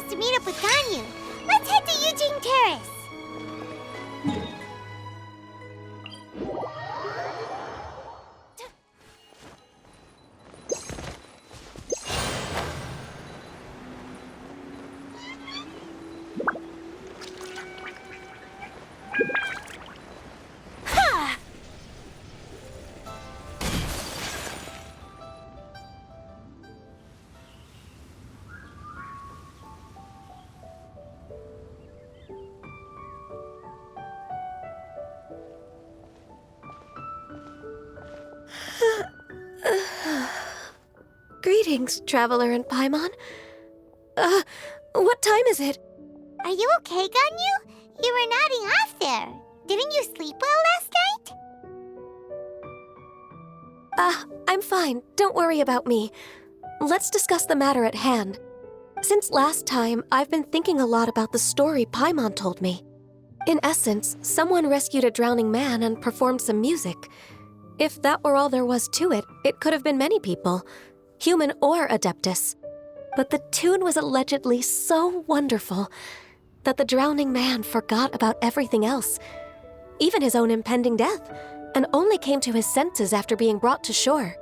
wants to meet up with Ganyu. Let's head to Yujing Terrace. Greetings, Traveler and Paimon. What time is it? Are you okay, Ganyu? You were nodding off there. Didn't you sleep well last night? I'm fine. Don't worry about me. Let's discuss the matter at hand. Since last time, I've been thinking a lot about the story Paimon told me. In essence, someone rescued a drowning man and performed some music. If that were all there was to it, it could have been many people, human or Adeptus. But the tune was allegedly so wonderful that the drowning man forgot about everything else, even his own impending death, and only came to his senses after being brought to shore.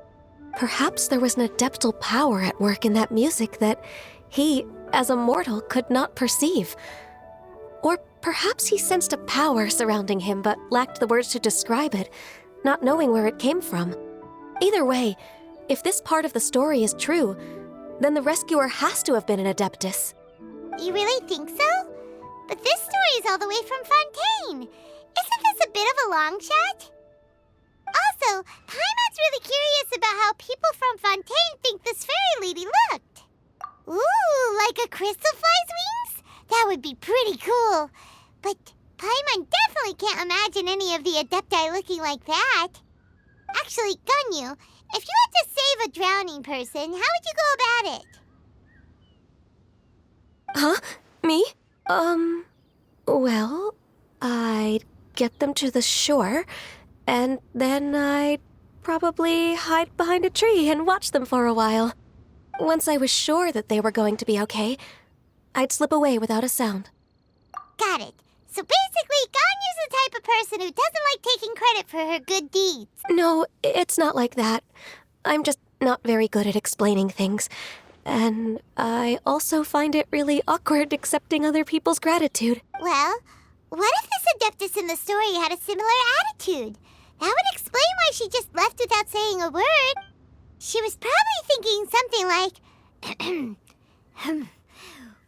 Perhaps there was an adeptal power at work in that music that he, as a mortal, could not perceive. Or perhaps he sensed a power surrounding him but lacked the words to describe it, not knowing where it came from. Either way, if this part of the story is true, then the rescuer has to have been an Adeptus. You really think so? But this story is all the way from Fontaine. Isn't this a bit of a long shot? Also, Paimon's really curious about how people from Fontaine think this fairy lady looked. Ooh, like a crystal fly's wings? That would be pretty cool. But Paimon definitely can't imagine any of the Adepti looking like that. Actually, Ganyu, if you had to save a drowning person, how would you go about it? Huh? Me? Well, I'd get them to the shore, and then I'd probably hide behind a tree and watch them for a while. Once I was sure that they were going to be okay, I'd slip away without a sound. Got it. So basically, Ganyu's the type of person who doesn't like taking credit for her good deeds. No, it's not like that. I'm just not very good at explaining things. And I also find it really awkward accepting other people's gratitude. Well, what if this Adeptus in the story had a similar attitude? That would explain why she just left without saying a word. She was probably thinking something like,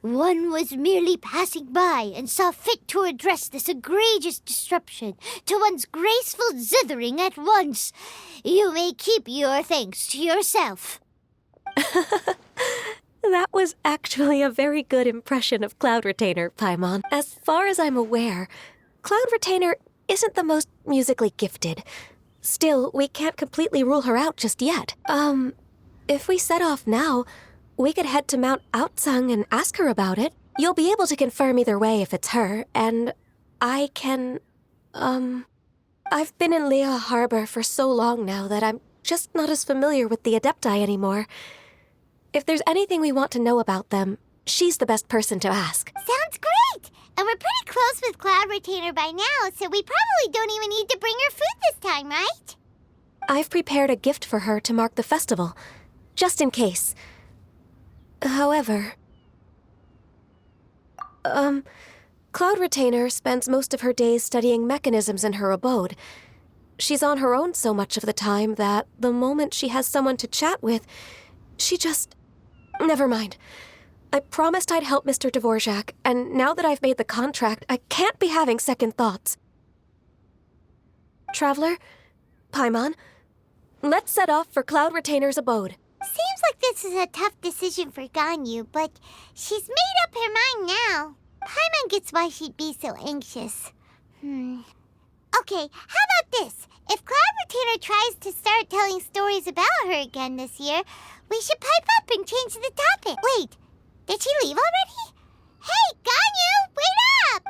one was merely passing by and saw fit to address this egregious disruption to one's graceful zithering at once. You may keep your thanks to yourself. That was actually a very good impression of Cloud Retainer, Paimon. As far as I'm aware, Cloud Retainer isn't the most musically gifted. Still, we can't completely rule her out just yet. If we set off now, we could head to Mount Outsung and ask her about it. You'll be able to confirm either way if it's her, and I can, I've been in Lea Harbor for so long now that I'm just not as familiar with the Adepti anymore. If there's anything we want to know about them, she's the best person to ask. Sounds great! And we're pretty close with Cloud Retainer by now, so we probably don't even need to bring her food this time, right? I've prepared a gift for her to mark the festival, just in case. However, Cloud Retainer spends most of her days studying mechanisms in her abode. She's on her own so much of the time that the moment she has someone to chat with, she just... Never mind. I promised I'd help Mr. Dvorak, and now that I've made the contract, I can't be having second thoughts. Traveler, Paimon, let's set off for Cloud Retainer's abode. Seems like this is a tough decision for Ganyu, but she's made up her mind now. Paimon gets why she'd be so anxious. Okay, how about this? If Cloud Retainer tries to start telling stories about her again this year, we should pipe up and change the topic. Wait, did she leave already? Hey, Ganyu, wait up!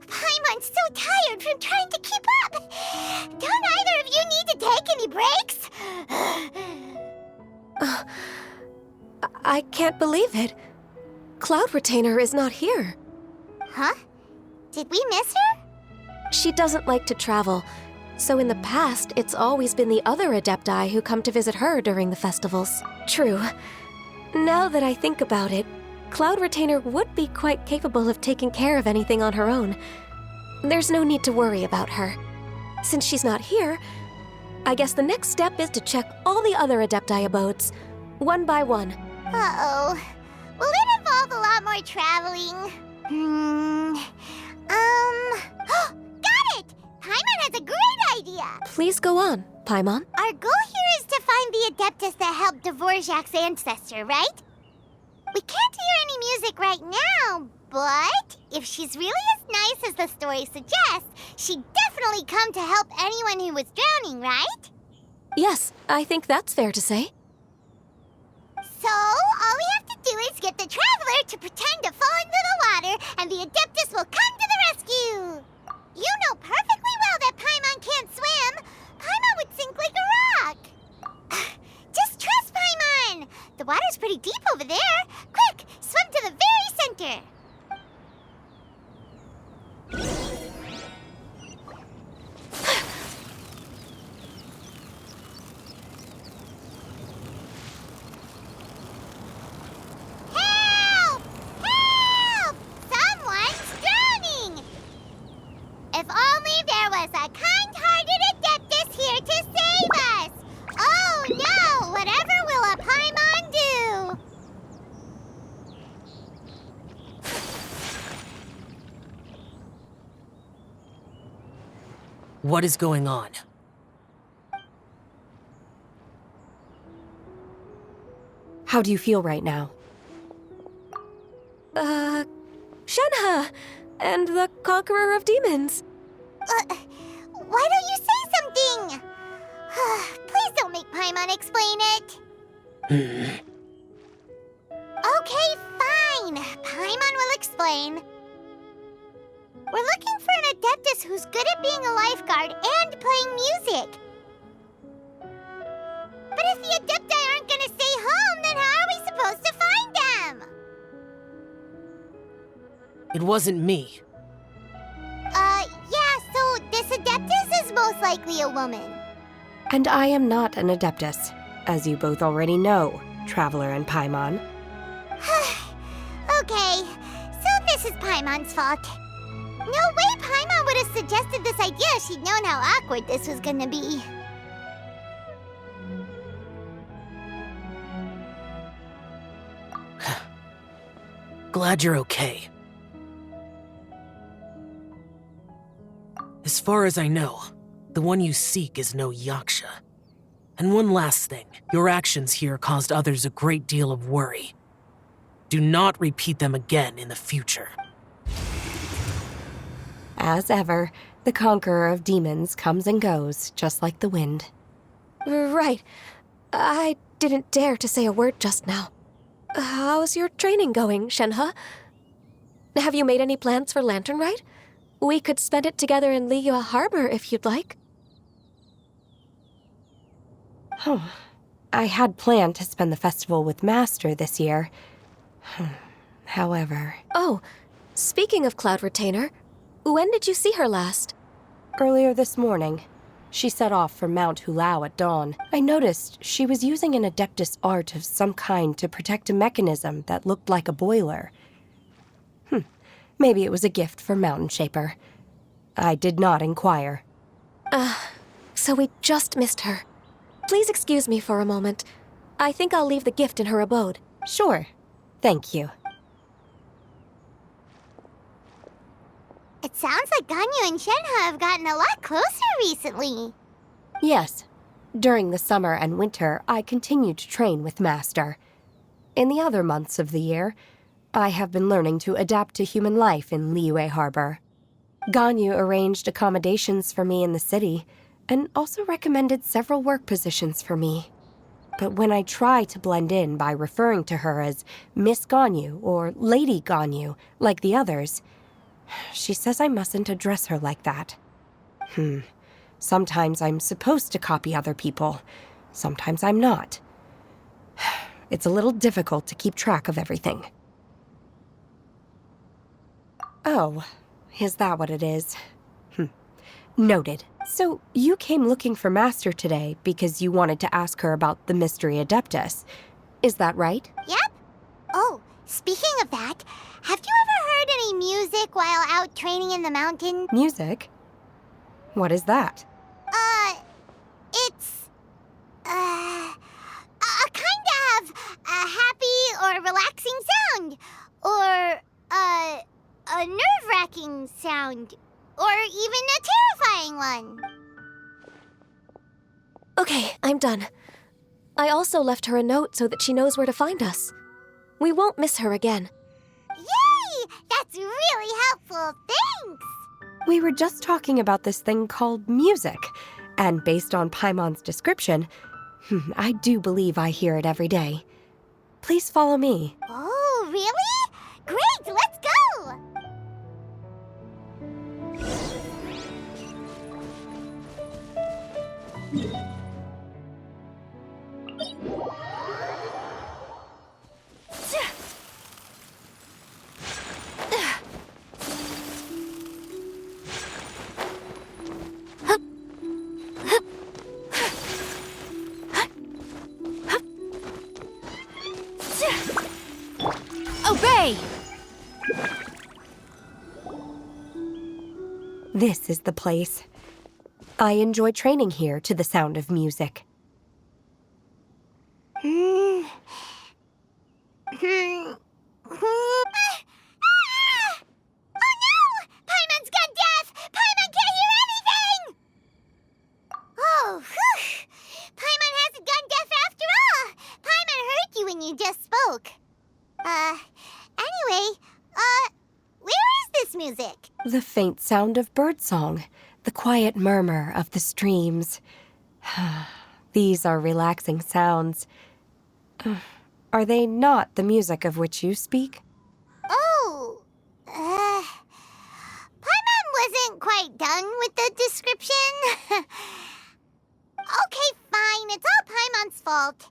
Paimon's so tired from trying to keep up. Don't either of you need to take any breaks? I can't believe it. Cloud Retainer is not here. Huh? Did we miss her? She doesn't like to travel, so in the past, it's always been the other Adepti who come to visit her during the festivals. True. Now that I think about it, Cloud Retainer would be quite capable of taking care of anything on her own. There's no need to worry about her. Since she's not here, I guess the next step is to check all the other Adepti abodes, one by one. Uh-oh. Will it involve a lot more traveling? Got it! Paimon has a great idea! Please go on, Paimon. Our goal here is to find the Adeptus that helped Dvorak's ancestor, right? We can't hear any music right now, but if she's really as nice as the story suggests, she'd definitely come to help anyone who was drowning, right? Yes, I think that's fair to say. So, all we have to do is get the Traveler to pretend to fall into the water, and the Adeptus will come to the rescue! You know perfectly well that Paimon can't swim! Paimon would sink like a rock! Just trust Paimon! The water's pretty deep over there! Quick, swim to the very center! Help! Help! Someone's drowning! If only there was a kind-hearted Adeptus here to save us! Oh no! Whatever will a Paimon do? What is going on? How do you feel right now? Shenhe! And the Conqueror of Demons. Why don't you say something? Please don't make Paimon explain it. Okay, fine. Paimon will explain. We're looking for an Adeptus who's good at being a lifeguard and playing music. But if the Adepti aren't gonna stay home, then how are we supposed to find them? It wasn't me. Yeah, so this Adeptus is most likely a woman. And I am not an Adeptus, as you both already know, Traveler and Paimon. Okay, so this is Paimon's fault. No way Paimon would have suggested this idea if she'd known how awkward this was gonna be. Glad you're okay. As far as I know, the one you seek is no Yaksha. And one last thing, your actions here caused others a great deal of worry. Do not repeat them again in the future. As ever, the Conqueror of Demons comes and goes, just like the wind. Right. I didn't dare to say a word just now. How's your training going, Shenhe? Have you made any plans for Lantern Rite? We could spend it together in Liyue Harbor if you'd like. I had planned to spend the festival with Master this year. However... Oh, speaking of Cloud Retainer, when did you see her last? Earlier this morning, she set off for Mount Hu Tao at dawn. I noticed she was using an Adeptus art of some kind to protect a mechanism that looked like a boiler. Maybe it was a gift for Mountain Shaper. I did not inquire. So we just missed her. Please excuse me for a moment. I think I'll leave the gift in her abode. Sure. Thank you. It sounds like Ganyu and Shenhe have gotten a lot closer recently. Yes. During the summer and winter, I continued to train with Master. In the other months of the year, I have been learning to adapt to human life in Liyue Harbor. Ganyu arranged accommodations for me in the city, and also recommended several work positions for me. But when I try to blend in by referring to her as Miss Ganyu or Lady Ganyu, like the others, she says I mustn't address her like that. Sometimes I'm supposed to copy other people. Sometimes I'm not. It's a little difficult to keep track of everything. Oh, is that what it is? Noted. So you came looking for Master today because you wanted to ask her about the Mystery Adeptus. Is that right? Yep. Oh, speaking of that, have you ever heard any music while out training in the mountain? Music? What is that? It's, a kind of a happy or relaxing sound. Or, a nerve-wracking sound. Or even a terrifying one. Okay, I'm done. I also left her a note so that she knows where to find us. We won't miss her again. Yay! That's really helpful. Thanks! We were just talking about this thing called music, and based on Paimon's description, I do believe I hear it every day. Please follow me. Oh, really? Great, let's go! Obey! This is the place. I enjoy training here to the sound of music. Oh no! Paimon's gone deaf! Paimon can't hear anything! Oh, whew! Paimon hasn't gone deaf after all! Paimon heard you when you just spoke. Anyway, where is this music? The faint sound of birdsong, the quiet murmur of the streams. These are relaxing sounds. Are they not the music of which you speak? Oh, Paimon wasn't quite done with the description. Okay, fine, it's all Paimon's fault.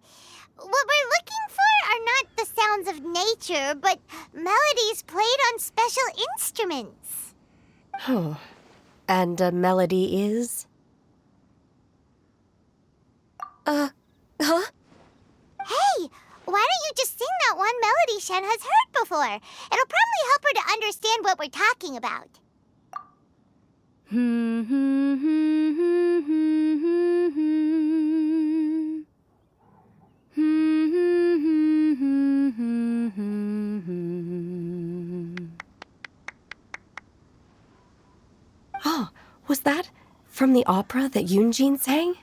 What we're looking for are not the sounds of nature, but melodies played on special instruments. Oh, and a melody is? Huh? Hey, why don't you just sing that one melody Shen has heard before? It'll probably help her to understand what we're talking about. Oh, was that from the opera that Yunjin sang?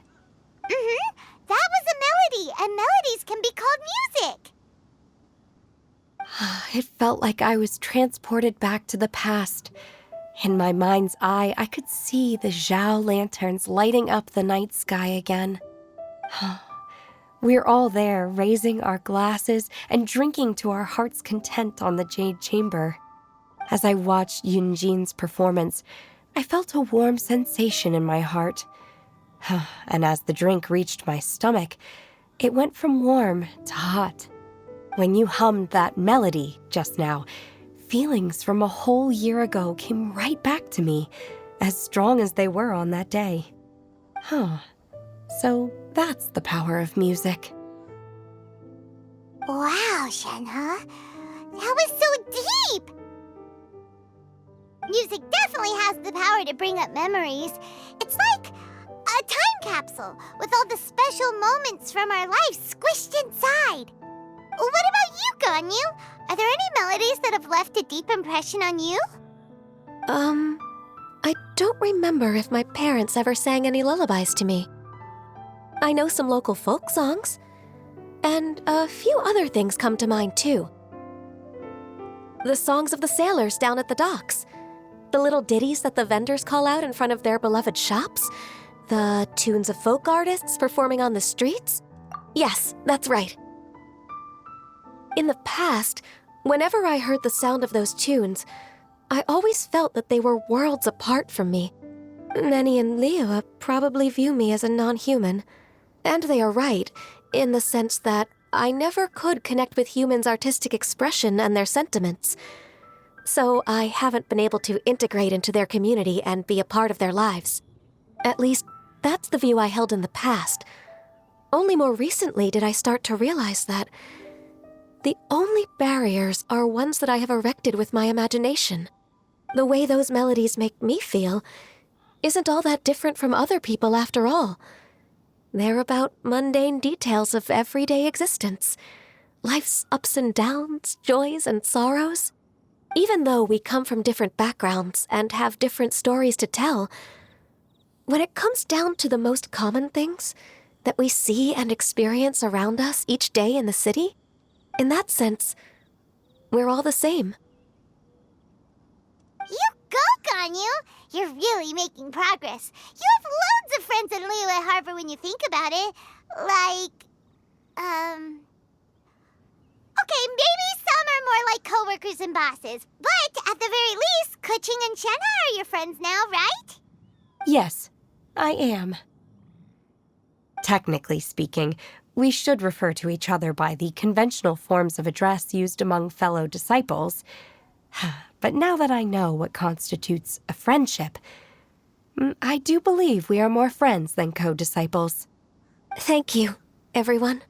That was a melody, and melodies can be called music. It felt like I was transported back to the past. In my mind's eye, I could see the Zhao lanterns lighting up the night sky again. We're all there, raising our glasses and drinking to our heart's content on the Jade Chamber. As I watched Yunjin's performance, I felt a warm sensation in my heart. And as the drink reached my stomach, it went from warm to hot. When you hummed that melody just now, feelings from a whole year ago came right back to me, as strong as they were on that day. So that's the power of music. Wow, Shenhe. That was so deep! Music definitely has the power to bring up memories. It's like a time capsule with all the special moments from our lives squished inside. What about you, Ganyu? Are there any melodies that have left a deep impression on you? I don't remember if my parents ever sang any lullabies to me. I know some local folk songs, and a few other things come to mind too. The songs of the sailors down at the docks, the little ditties that the vendors call out in front of their beloved shops, the tunes of folk artists performing on the streets. Yes, that's right. In the past, whenever I heard the sound of those tunes, I always felt that they were worlds apart from me. Nenny and Leah probably view me as a non-human. And they are right, in the sense that I never could connect with humans' artistic expression and their sentiments. So I haven't been able to integrate into their community and be a part of their lives. At least, that's the view I held in the past. Only more recently did I start to realize that the only barriers are ones that I have erected with my imagination. The way those melodies make me feel isn't all that different from other people after all. They're about mundane details of everyday existence, life's ups and downs, joys and sorrows. Even though we come from different backgrounds and have different stories to tell, when it comes down to the most common things that we see and experience around us each day in the city, in that sense, we're all the same. You go, Ganyu! You're really making progress. You have loads of friends in Liyue Harbor when you think about it. Okay, maybe some are more like coworkers and bosses. But at the very least, Kuching and Shenna are your friends now, right? Yes, I am. Technically speaking, we should refer to each other by the conventional forms of address used among fellow disciples. But now that I know what constitutes a friendship, I do believe we are more friends than co-disciples. Thank you, everyone.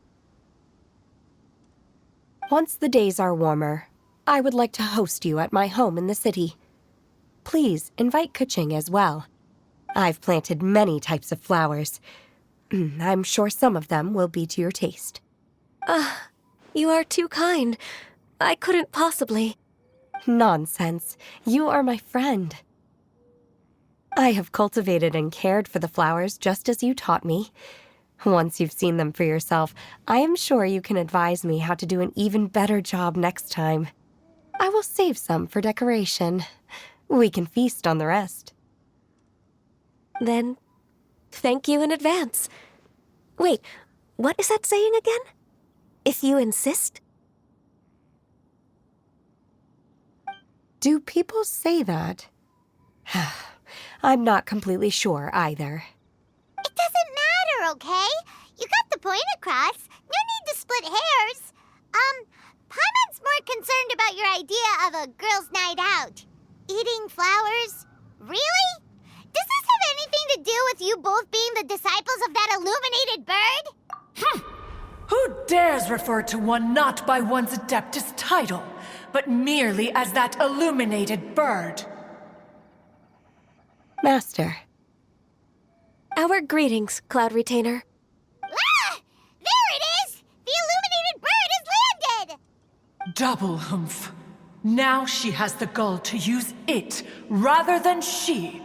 Once the days are warmer, I would like to host you at my home in the city. Please invite Kuching as well. I've planted many types of flowers. I'm sure some of them will be to your taste. You are too kind. I couldn't possibly. Nonsense. You are my friend. I have cultivated and cared for the flowers just as you taught me. Once you've seen them for yourself, I am sure you can advise me how to do an even better job next time. I will save some for decoration. We can feast on the rest. Then, thank you in advance. Wait, what is that saying again? If you insist? Do people say that? I'm not completely sure either. It doesn't matter, okay? You got the point across. No need to split hairs. Paimon's more concerned about your idea of a girls' night out. Eating flowers? Really? Does this have anything to do with you both being the disciples of that illuminated bird? Who dares refer to one not by one's Adeptus title, but merely as that illuminated bird? Master. Our greetings, Cloud Retainer. Ah! There it is! The illuminated bird has landed! Double humph. Now she has the gall to use it rather than she,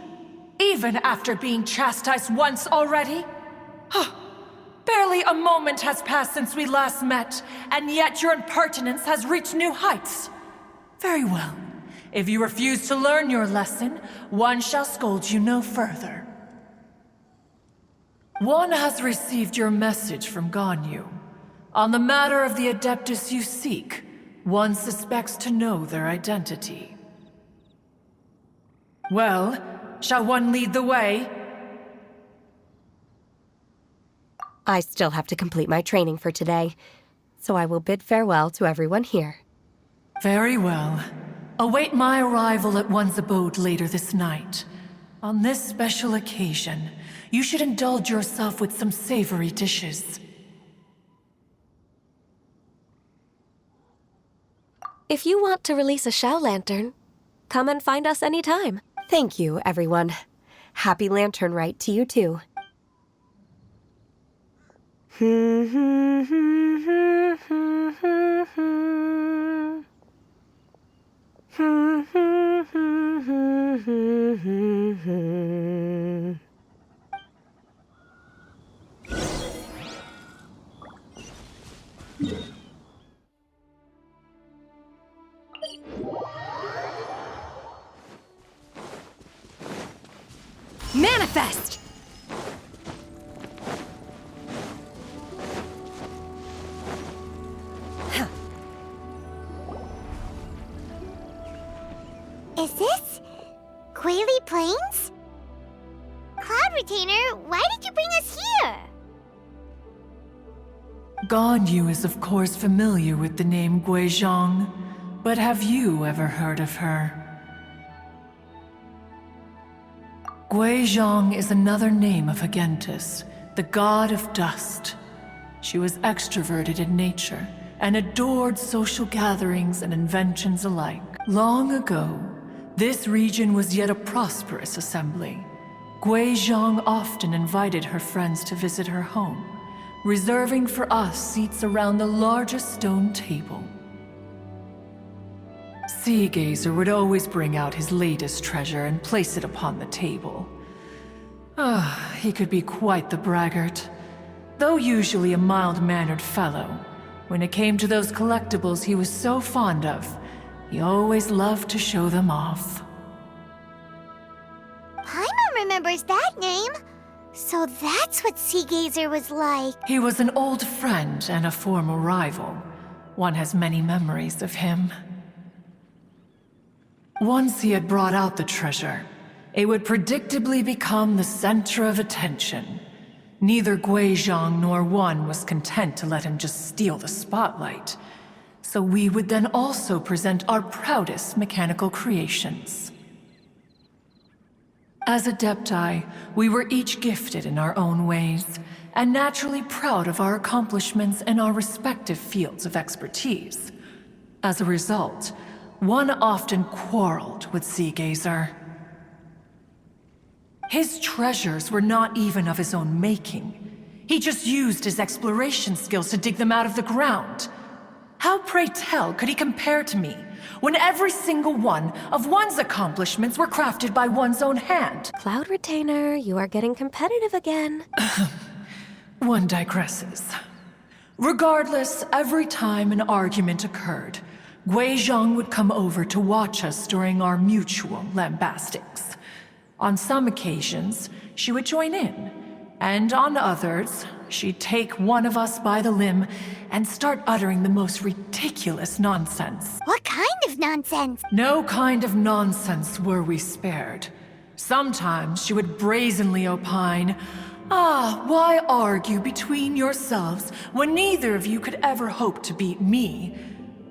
even after being chastised once already? Barely a moment has passed since we last met, and yet your impertinence has reached new heights. Very well. If you refuse to learn your lesson, one shall scold you no further. One has received your message from Ganyu. On the matter of the Adeptus you seek, one suspects to know their identity. Well, shall one lead the way? I still have to complete my training for today, so I will bid farewell to everyone here. Very well. Await my arrival at one's abode later this night. On this special occasion, you should indulge yourself with some savory dishes. If you want to release a Shao Lantern, come and find us anytime. Thank you, everyone. Happy Lantern Rite to you too. Manifest! Is this Quaily Plains? Cloud Retainer, why did you bring us here? Ganyu is of course familiar with the name Guizhong, but have you ever heard of her? Guizhong is another name of Hagentis, the god of dust. She was extroverted in nature and adored social gatherings and inventions alike. Long ago, this region was yet a prosperous assembly. Guizhong often invited her friends to visit her home, reserving for us seats around the largest stone table. Sea Gazer would always bring out his latest treasure and place it upon the table. He could be quite the braggart. Though usually a mild-mannered fellow, when it came to those collectibles he was so fond of, he always loved to show them off. Paimon remembers that name. So that's what Sea Gazer was like. He was an old friend and a former rival. One has many memories of him. Once he had brought out the treasure, it would predictably become the center of attention. Neither Guizhong nor One was content to let him just steal the spotlight. So we would then also present our proudest mechanical creations. As Adepti, we were each gifted in our own ways, and naturally proud of our accomplishments in our respective fields of expertise. As a result, One often quarreled with Sea Gazer. His treasures were not even of his own making. He just used his exploration skills to dig them out of the ground. How, pray tell, could he compare to me, when every single one of One's accomplishments were crafted by one's own hand? Cloud Retainer, you are getting competitive again. One digresses. Regardless, every time an argument occurred, Guizhong would come over to watch us during our mutual lambastics. On some occasions, she would join in, and on others, she'd take one of us by the limb and start uttering the most ridiculous nonsense. What kind of nonsense? No kind of nonsense were we spared. Sometimes she would brazenly opine, why argue between yourselves when neither of you could ever hope to beat me?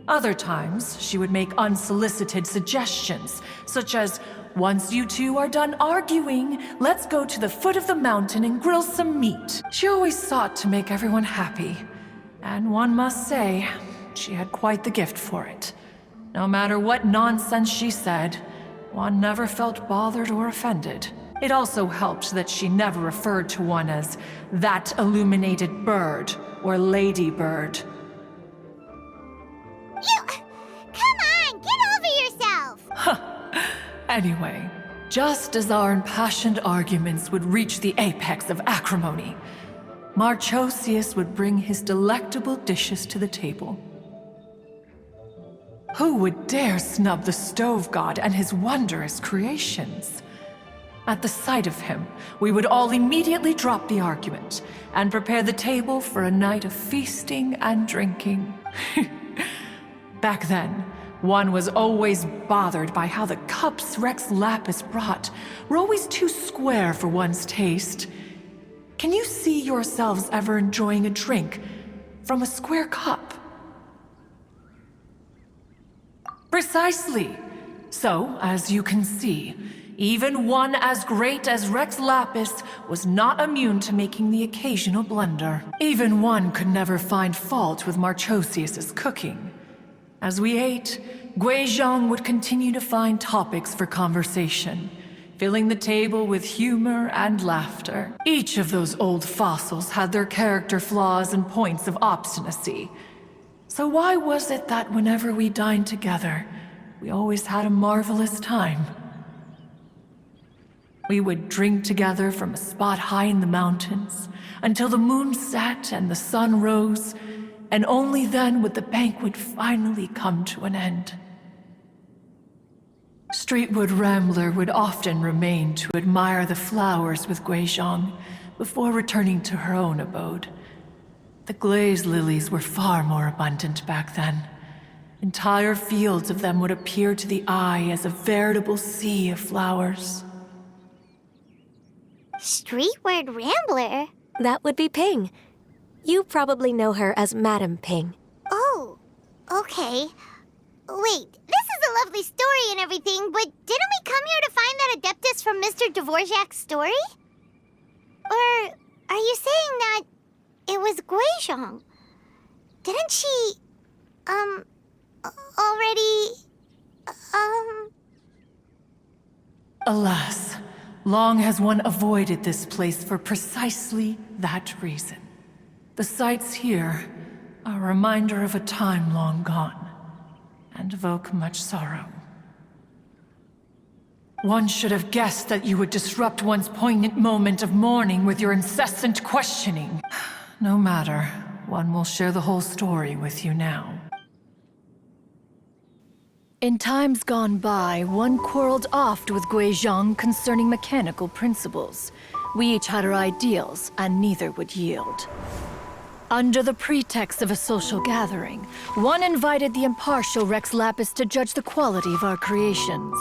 Other times, she would make unsolicited suggestions, such as, once you two are done arguing, let's go to the foot of the mountain and grill some meat. She always sought to make everyone happy, and one must say, she had quite the gift for it. No matter what nonsense she said, one never felt bothered or offended. It also helped that she never referred to one as that illuminated bird or ladybird. Come on, get over yourself! Anyway, just as our impassioned arguments would reach the apex of acrimony, Marchosius would bring his delectable dishes to the table. Who would dare snub the stove god and his wondrous creations? At the sight of him, we would all immediately drop the argument and prepare the table for a night of feasting and drinking. Back then, one was always bothered by how the cups Rex Lapis brought were always too square for one's taste. Can you see yourselves ever enjoying a drink from a square cup? Precisely. So, as you can see, even one as great as Rex Lapis was not immune to making the occasional blunder. Even one could never find fault with Marchosius's cooking. As we ate, Guizhong would continue to find topics for conversation, filling the table with humor and laughter. Each of those old fossils had their character flaws and points of obstinacy. So why was it that whenever we dined together, we always had a marvelous time? We would drink together from a spot high in the mountains until the moon set and the sun rose, and only then would the banquet finally come to an end. Streetwood Rambler would often remain to admire the flowers with Guizhong before returning to her own abode. The glaze lilies were far more abundant back then. Entire fields of them would appear to the eye as a veritable sea of flowers. Streetward Rambler? That would be Ping. You probably know her as Madam Ping. Oh, okay. Wait, this is a lovely story and everything, but didn't we come here to find that Adeptus from Mr. Dvorak's story? Or are you saying that it was Guizhong? Didn't she, already, Alas, long has one avoided this place for precisely that reason. The sights here are a reminder of a time long gone, and evoke much sorrow. One should have guessed that you would disrupt one's poignant moment of mourning with your incessant questioning. No matter, one will share the whole story with you now. In times gone by, one quarreled oft with Guizhong concerning mechanical principles. We each had our ideals, and neither would yield. Under the pretext of a social gathering, one invited the impartial Rex Lapis to judge the quality of our creations.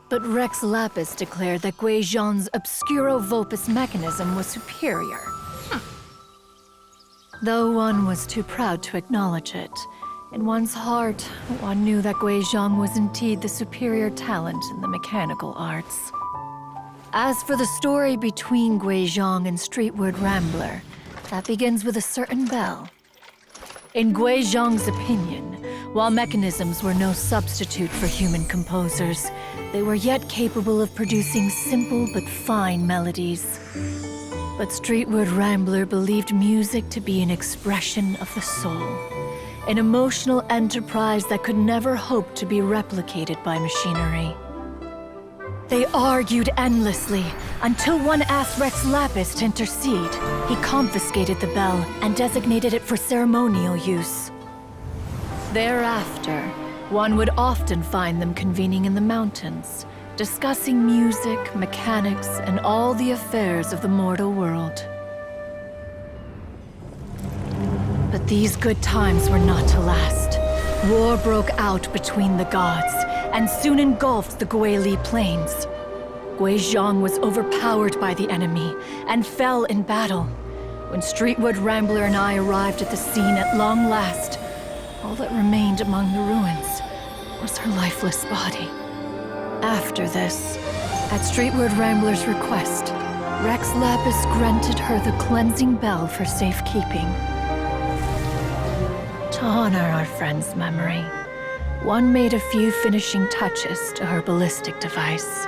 But Rex Lapis declared that Guizhong's Obscuro Vulpus mechanism was superior. Though one was too proud to acknowledge it, in one's heart, one knew that Guizhong was indeed the superior talent in the mechanical arts. As for the story between Guizhong and Streetward Rambler, that begins with a certain bell. In Guizhong's opinion, while mechanisms were no substitute for human composers, they were yet capable of producing simple but fine melodies. But Streetward Rambler believed music to be an expression of the soul, an emotional enterprise that could never hope to be replicated by machinery. They argued endlessly, until one asked Rex Lapis to intercede. He confiscated the bell and designated it for ceremonial use. Thereafter, one would often find them convening in the mountains, discussing music, mechanics, and all the affairs of the mortal world. But these good times were not to last. War broke out between the gods, and soon engulfed the Guili Plains. Guizhong was overpowered by the enemy, and fell in battle. When Streetwood Rambler and I arrived at the scene at long last, all that remained among the ruins was her lifeless body. After this, at Streetwood Rambler's request, Rex Lapis granted her the cleansing bell for safekeeping. To honor our friend's memory, one made a few finishing touches to her ballistic device.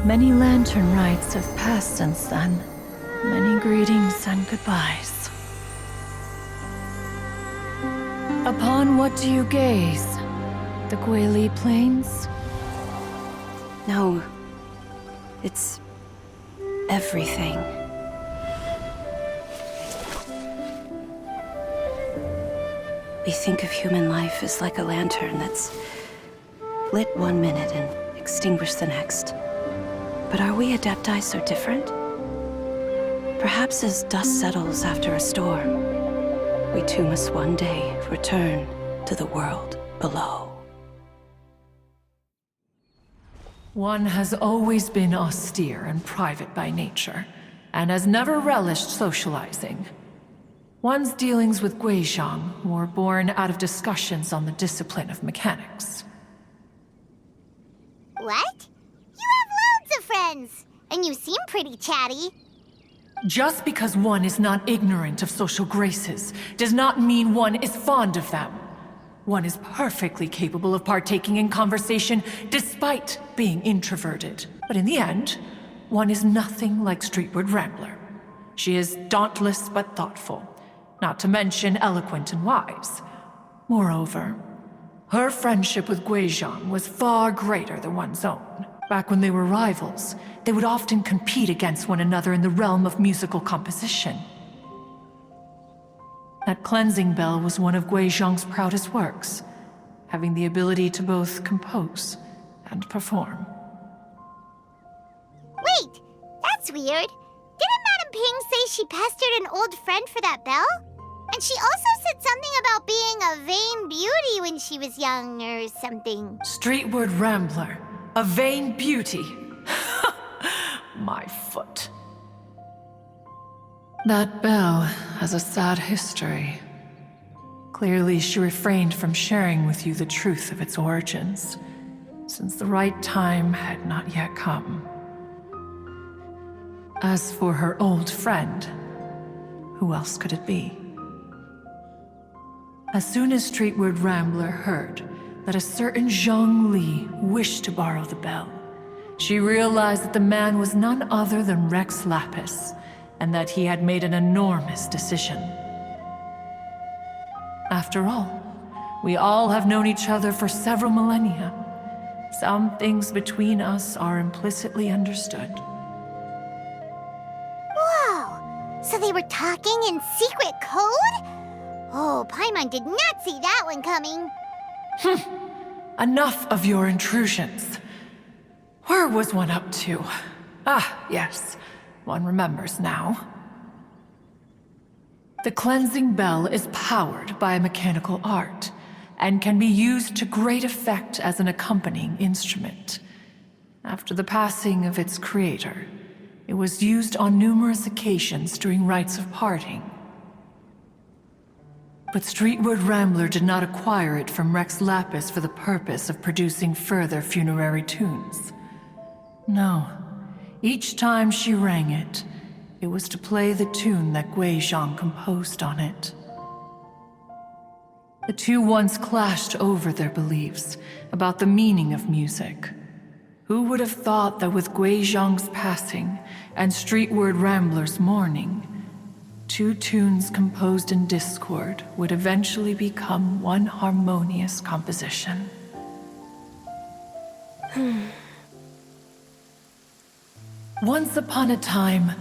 Many lantern rites have passed since then. Many greetings and goodbyes. Upon what do you gaze? The Guili Plains? No. It's everything. We think of human life as like a lantern that's lit one minute and extinguished the next. But are we Adepti so different? Perhaps as dust settles after a storm, we too must one day return to the world below. One has always been austere and private by nature, and has never relished socializing. One's dealings with Guizhong were born out of discussions on the discipline of mechanics. What? You have loads of friends, and you seem pretty chatty. Just because one is not ignorant of social graces does not mean one is fond of them. One is perfectly capable of partaking in conversation despite being introverted. But in the end, one is nothing like Streetward Rambler. She is dauntless but thoughtful, not to mention eloquent and wise. Moreover, Her friendship with Guizhong was far greater than one's own. Back when they were rivals, they would often compete against one another in the realm of musical composition. That cleansing bell was one of Guizhong's proudest works, having the ability to both compose and perform. Wait, that's weird. Didn't Madame Ping say she pestered an old friend for that bell? And she also said something about being a vain beauty when she was young or something. Streetward Rambler, a vain beauty. My foot. That bell has a sad history. Clearly, she refrained from sharing with you the truth of its origins, since the right time had not yet come. As for her old friend, who else could it be? As soon as Streetward Rambler heard that a certain Zhang Li wished to borrow the bell, she realized that the man was none other than Rex Lapis, and that he had made an enormous decision. After all, we all have known each other for several millennia. Some things between us are implicitly understood. Whoa! So they were talking in secret code? Oh, Paimon did not see that one coming. Enough of your intrusions. Where was one up to? Ah, yes. One remembers now. The cleansing bell is powered by a mechanical art, and can be used to great effect as an accompanying instrument. After the passing of its creator, it was used on numerous occasions during rites of parting. But Streetward Rambler did not acquire it from Rex Lapis for the purpose of producing further funerary tunes. No. Each time she rang it, it was to play the tune that Guizhong composed on it. The two once clashed over their beliefs about the meaning of music. Who would have thought that with Guizhong's passing and Streetward Rambler's mourning, two tunes composed in discord would eventually become one harmonious composition? Once upon a time,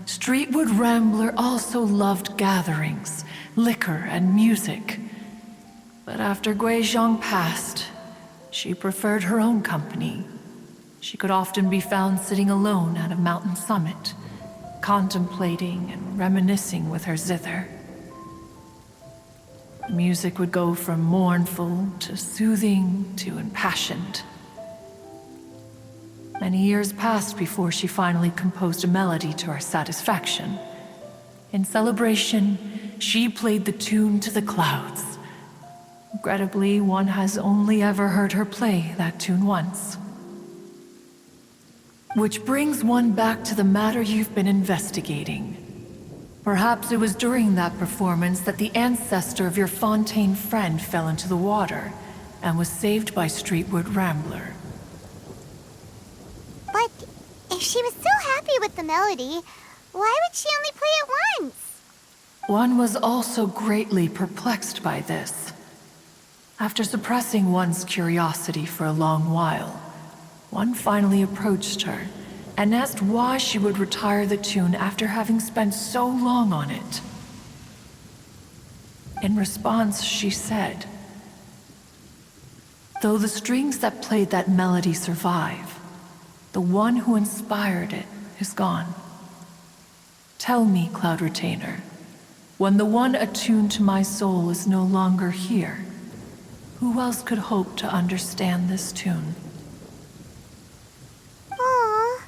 Streetward Rambler also loved gatherings, liquor, and music. But after Guizhong passed, she preferred her own company. She could often be found sitting alone at a mountain summit, contemplating and reminiscing with her zither. The music would go from mournful to soothing to impassioned. Many years passed before she finally composed a melody to her satisfaction. In celebration, she played the tune to the clouds. Regrettably, one has only ever heard her play that tune once. Which brings one back to the matter you've been investigating. Perhaps it was during that performance that the ancestor of your Fontaine friend fell into the water and was saved by Streetward Rambler. But if she was so happy with the melody, why would she only play it once? One was also greatly perplexed by this. After suppressing one's curiosity for a long while, one finally approached her and asked why she would retire the tune after having spent so long on it. In response, she said, "Though the strings that played that melody survive, the one who inspired it is gone. Tell me, Cloud Retainer, when the one attuned to my soul is no longer here, who else could hope to understand this tune?" Aw,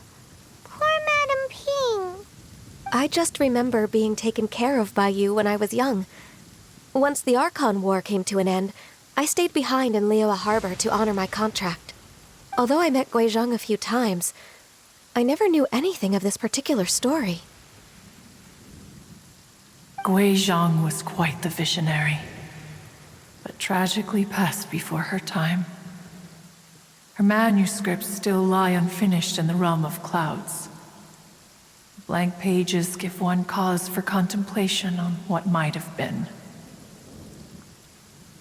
poor Madame Ping. I just remember being taken care of by you when I was young. Once the Archon War came to an end, I stayed behind in Liyue Harbor to honor my contract. Although I met Guizhong a few times, I never knew anything of this particular story. Guizhong was quite the visionary, but tragically passed before her time. Her manuscripts still lie unfinished in the realm of clouds. Blank pages give one cause for contemplation on what might have been.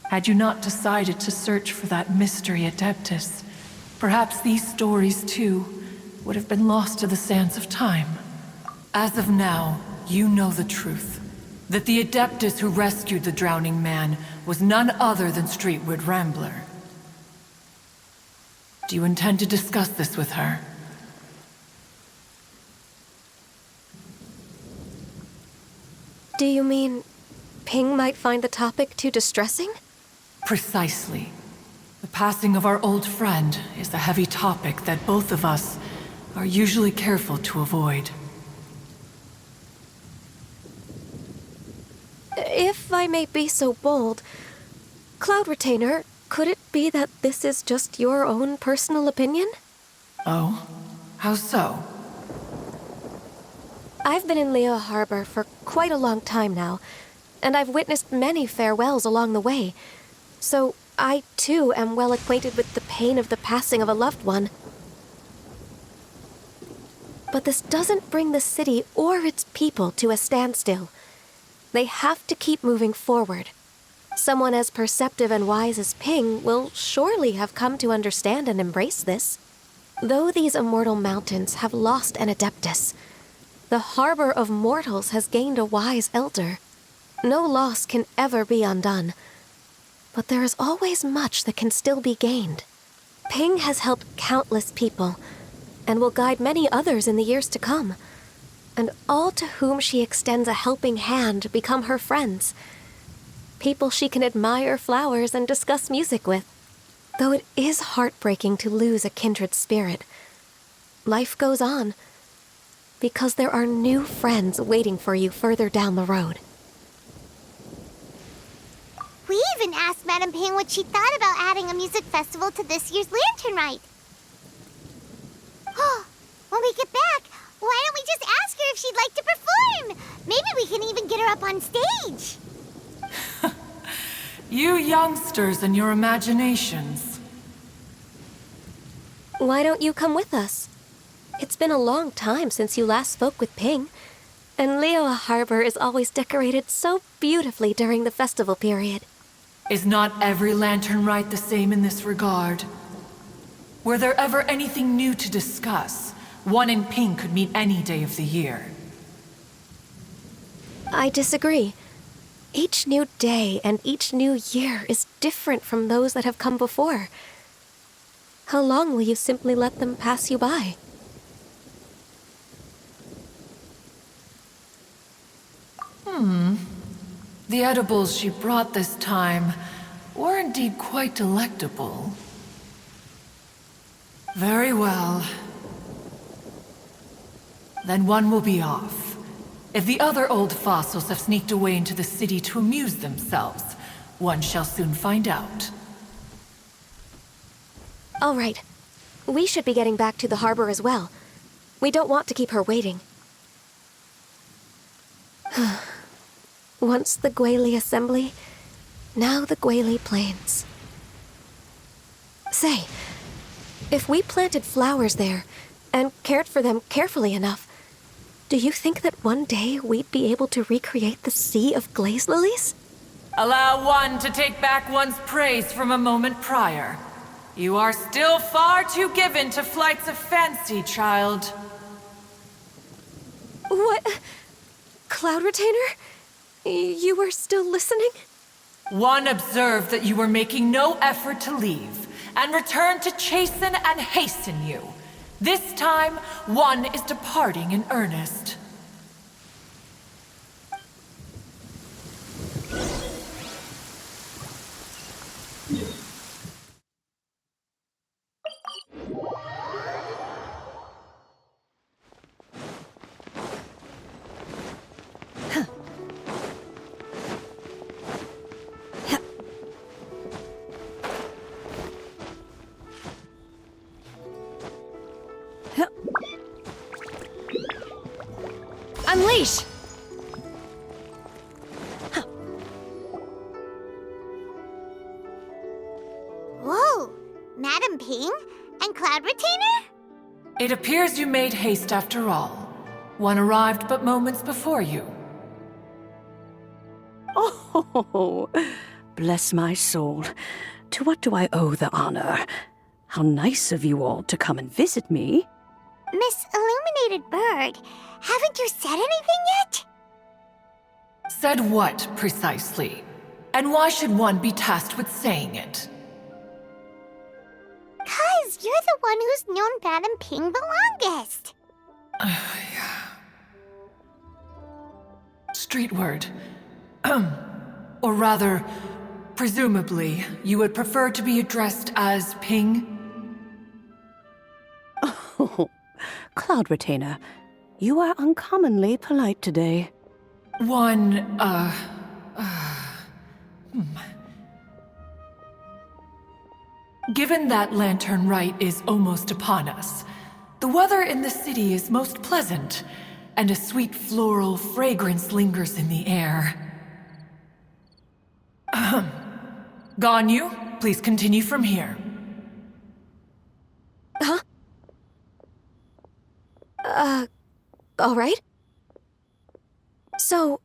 Had you not decided to search for that mystery Adeptus, perhaps these stories, too, would have been lost to the sands of time. As of now, you know the truth. That the Adeptus who rescued the drowning man was none other than Streetwood Rambler. Do you intend to discuss this with her? Do you mean Ping might find the topic too distressing? Precisely. The passing of our old friend is a heavy topic that both of us are usually careful to avoid. If I may be so bold, Cloud Retainer, could it be that this is just your own personal opinion? Oh? How so? I've been in Leo Harbor for quite a long time now, and I've witnessed many farewells along the way, so I too am well acquainted with the pain of the passing of a loved one. But this doesn't bring the city or its people to a standstill. They have to keep moving forward. Someone as perceptive and wise as Ping will surely have come to understand and embrace this. Though these immortal mountains have lost an Adeptus, the harbor of mortals has gained a wise elder. No loss can ever be undone, but there is always much that can still be gained. Ping has helped countless people, and will guide many others in the years to come, and all to whom she extends a helping hand become her friends. People she can admire flowers and discuss music with. Though it is heartbreaking to lose a kindred spirit, life goes on, because there are new friends waiting for you further down the road. We even asked Madame Ping what she thought about adding a music festival to this year's Lantern Rite. Oh, when we get back, why don't we just ask her if she'd like to perform? Maybe we can even get her up on stage. You youngsters and your imaginations. Why don't you come with us? It's been a long time since you last spoke with Ping, and Leoa Harbor is always decorated so beautifully during the festival period. Is not every Lantern Rite the same in this regard? Were there ever anything new to discuss? One in Ping could meet any day of the year. I disagree. Each new day and each new year is different from those that have come before. How long will you simply let them pass you by? The edibles she brought this time were indeed quite delectable. Very well. Then one will be off. If the other old fossils have sneaked away into the city to amuse themselves, one shall soon find out. All right. We should be getting back to the harbor as well. We don't want to keep her waiting. Once the Guili Assembly, now the Guili Plains. Say, if we planted flowers there and cared for them carefully enough, do you think that one day we'd be able to recreate the sea of glaze lilies? Allow one to take back one's praise from a moment prior. You are still far too given to flights of fancy, child. What? Cloud Retainer? You were still listening? One observed that you were making no effort to leave, and returned to chasten and hasten you. This time, one is departing in earnest. Unleash! Whoa, Madame Ping and Cloud Retainer? It appears you made haste after all. One arrived but moments before you. Oh, bless my soul. To what do I owe the honor? How nice of you all to come and visit me. Miss Illuminated Bird, haven't you said anything yet? Said what, precisely? And why should one be tasked with saying it? 'Cause you're the one who's known Madam Ping the longest. Street word. Or rather, presumably, you would prefer to be addressed as Ping? Oh, Cloud Retainer, you are uncommonly polite today. Given that Lantern Rite is almost upon us, the weather in the city is most pleasant, and a sweet floral fragrance lingers in the air. Ganyu, please continue from here. Huh? All right. So,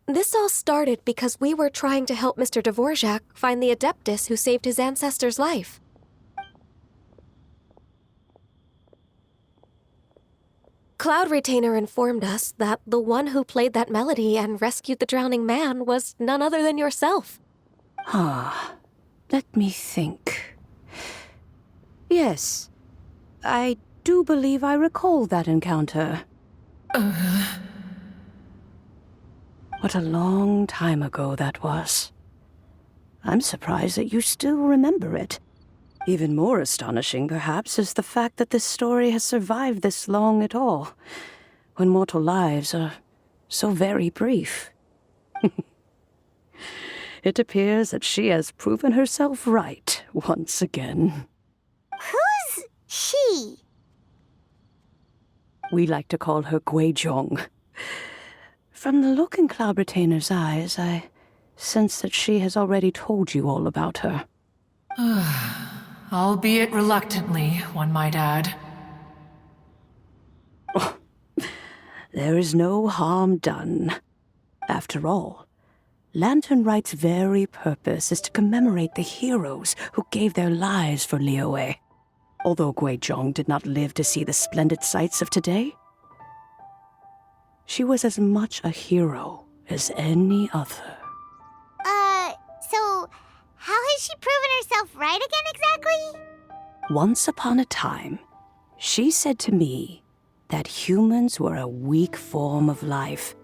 this all started because we were trying to help Mr. Dvorak find the Adeptus who saved his ancestor's life. Cloud Retainer informed us that the one who played that melody and rescued the drowning man was none other than yourself. Let me think. Yes, I do believe I recall that encounter. What a long time ago that was. I'm surprised that you still remember it. Even more astonishing, perhaps, is the fact that this story has survived this long at all, when mortal lives are so very brief. It appears that she has proven herself right once again. Who's she? We like to call her Guizhong. From the look in Cloud Retainer's eyes, I sense that she has already told you all about her. Albeit reluctantly, one might add. There is no harm done. After all, Lantern Rite's very purpose is to commemorate the heroes who gave their lives for Liyue. Although Guizhong did not live to see the splendid sights of today, she was as much a hero as any other. So how has she proven herself right again exactly? Once upon a time, she said to me that humans were a weak form of life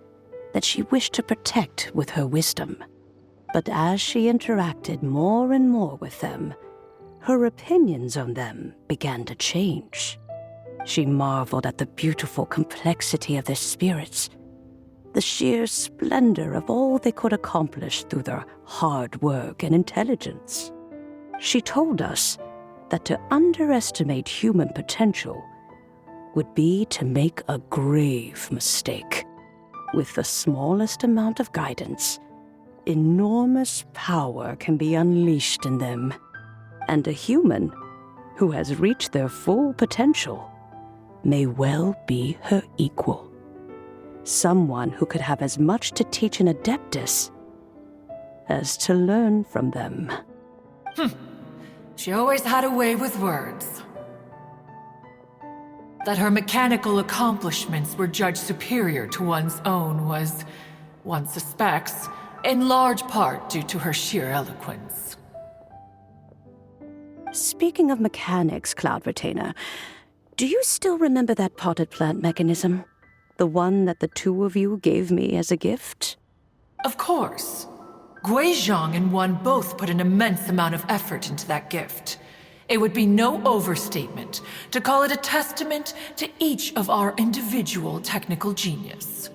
that she wished to protect with her wisdom. But as she interacted more and more with them, her opinions on them began to change. She marveled at the beautiful complexity of their spirits, the sheer splendor of all they could accomplish through their hard work and intelligence. She told us that to underestimate human potential would be to make a grave mistake. With the smallest amount of guidance, enormous power can be unleashed in them. And a human who has reached their full potential may well be her equal. Someone who could have as much to teach an Adeptus as to learn from them. She always had a way with words. That her mechanical accomplishments were judged superior to one's own was, one suspects, in large part due to her sheer eloquence. Speaking of mechanics, Cloud Retainer, do you still remember that potted plant mechanism? The one that the two of you gave me as a gift? Of course. Guizhong and one both put an immense amount of effort into that gift. It would be no overstatement to call it a testament to each of our individual technical genius.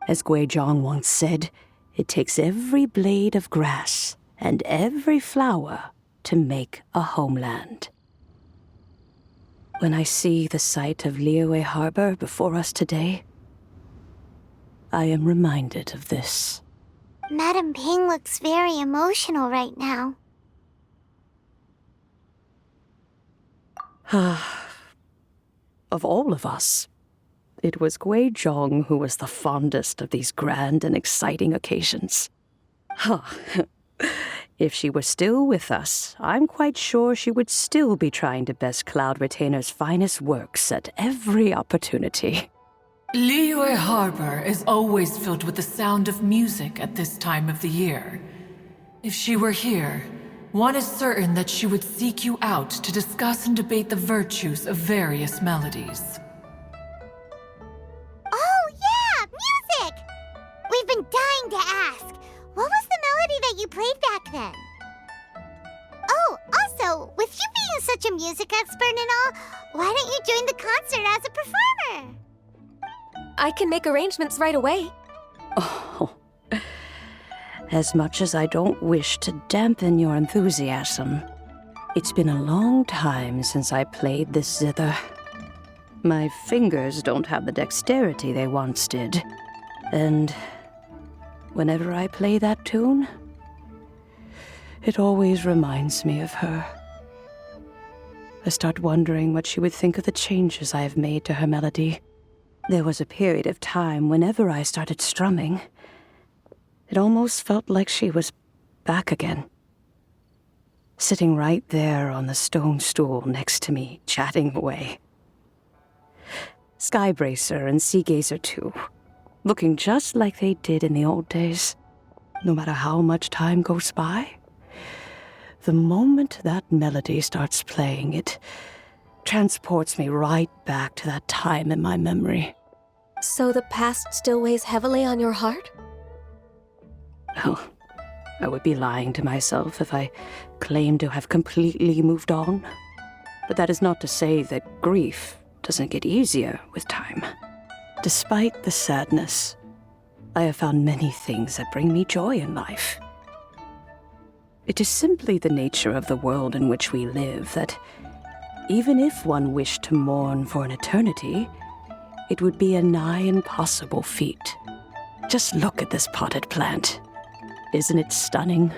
As Guizhong once said, it takes every blade of grass and every flower to make a homeland. When I see the sight of Liyue Harbor before us today, I am reminded of this. Madam Ping looks very emotional right now. Of all of us, it was Guizhong who was the fondest of these grand and exciting occasions. If she were still with us, I'm quite sure she would still be trying to best Cloud Retainer's finest works at every opportunity. Liyue Harbor is always filled with the sound of music at this time of the year. If she were here, one is certain that she would seek you out to discuss and debate the virtues of various melodies. Oh, yeah! Music! We've been dying to ask. What was the melody that you played back then? Oh, also, with you being such a music expert and all, why don't you join the concert as a performer? I can make arrangements right away. Oh, as much as I don't wish to dampen your enthusiasm, it's been a long time since I played this zither. My fingers don't have the dexterity they once did, and whenever I play that tune, it always reminds me of her. I start wondering what she would think of the changes I have made to her melody. There was a period of time whenever I started strumming, it almost felt like she was back again. Sitting right there on the stone stool next to me, chatting away. Skybracer and Seagazer too, looking just like they did in the old days. No matter how much time goes by, the moment that melody starts playing, it transports me right back to that time in my memory. So the past still weighs heavily on your heart? Oh, I would be lying to myself if I claimed to have completely moved on. But that is not to say that grief doesn't get easier with time. Despite the sadness, I have found many things that bring me joy in life. It is simply the nature of the world in which we live that even if one wished to mourn for an eternity, it would be a nigh impossible feat. Just look at this potted plant. Isn't it stunning?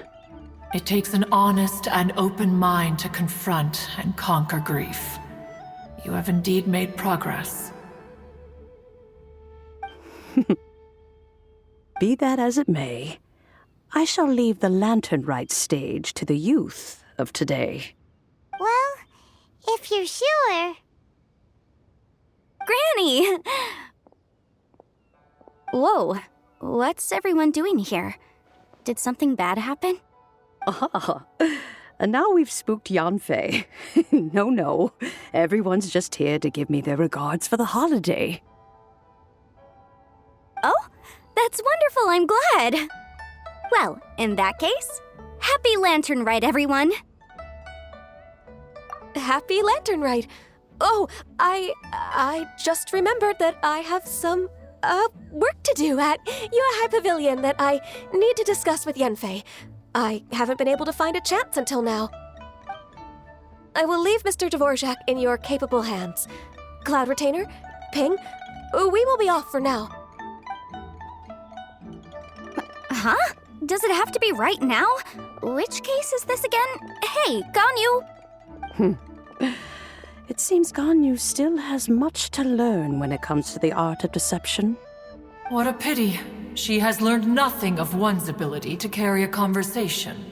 It takes an honest and open mind to confront and conquer grief. You have indeed made progress. Be that as it may, I shall leave the lantern rite stage to the youth of today. Well, if you're sure. Granny! Whoa, what's everyone doing here? Did something bad happen? Ah, and now we've spooked Yanfei. No, everyone's just here to give me their regards for the holiday. Oh, that's wonderful, I'm glad. Well, in that case, happy Lantern Rite, everyone. Happy Lantern Rite. Oh, I just remembered that I have some work to do at Yuehai Pavilion that I need to discuss with Yanfei. I haven't been able to find a chance until now. I will leave Mr. Dvorak in your capable hands. Cloud Retainer, Ping, we will be off for now. Huh? Does it have to be right now? Which case is this again? Hey, Ganyu! It seems Ganyu still has much to learn when it comes to the art of deception. What a pity. She has learned nothing of one's ability to carry a conversation.